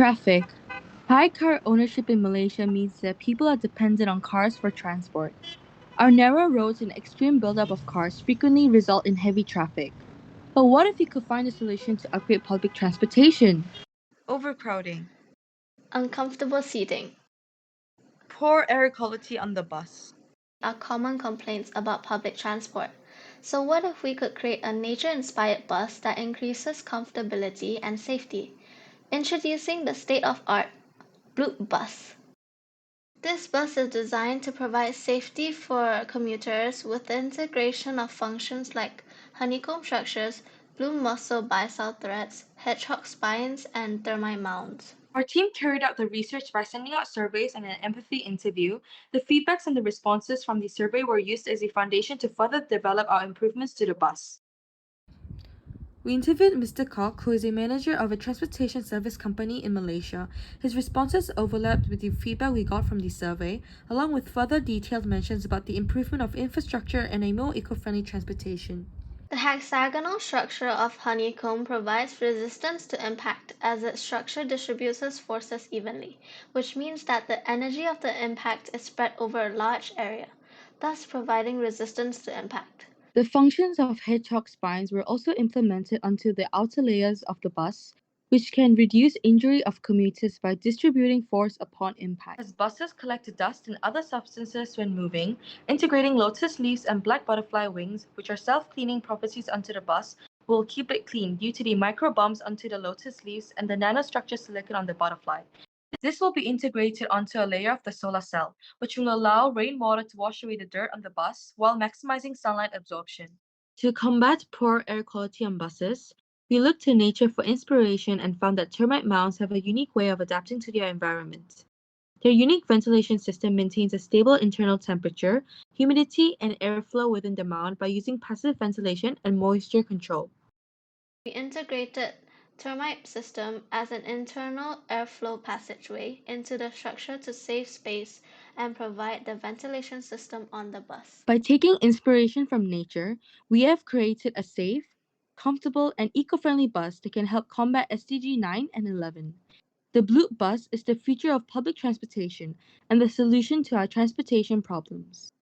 Traffic. High car ownership in Malaysia means that people are dependent on cars for transport. Our narrow roads and extreme buildup of cars frequently result in heavy traffic. But what if we could find a solution to upgrade public transportation? Overcrowding. Uncomfortable seating Poor air quality on the bus. are common complaints about public transport. So, what if we could create a nature inspired bus that increases comfortability and safety? Introducing the state of art Bloob bus. This bus is designed to provide safety for commuters with the integration of functions like honeycomb structures, blue muscle bisal threads, hedgehog spines, and thermite mounts. Our team carried out the research by sending out surveys and an empathy interview. The feedbacks and the responses from the survey were used as a foundation to further develop our improvements to the bus. We interviewed Mr. Kok, who is a manager of a transportation service company in Malaysia. His responses overlapped with the feedback we got from the survey, along with further detailed mentions about the improvement of infrastructure and a more eco-friendly transportation. The hexagonal structure of honeycomb provides resistance to impact as its structure distributes its forces evenly, which means that the energy of the impact is spread over a large area, thus providing resistance to impact. The functions of hedgehog spines were also implemented onto the outer layers of the bus, which can reduce injury of commuters by distributing force upon impact. As buses collect dust and other substances when moving, integrating lotus leaves and black butterfly wings, which are self-cleaning properties onto the bus, will keep it clean due to the micro bumps onto the lotus leaves and the nanostructure silicon on the butterfly. This will be integrated onto a layer of the solar cell, which will allow rainwater to wash away the dirt on the bus while maximizing sunlight absorption. To combat poor air quality on buses, we looked to nature for inspiration and found that termite mounds have a unique way of adapting to their environment. Their unique ventilation system maintains a stable internal temperature, humidity, and airflow within the mound by using passive ventilation and moisture control. We integrated termite system as an internal airflow passageway into the structure to save space and provide the ventilation system on the bus. By taking inspiration from nature, we have created a safe, comfortable, and eco-friendly bus that can help combat SDG 9 and 11. The Bloob bus is the future of public transportation and the solution to our transportation problems.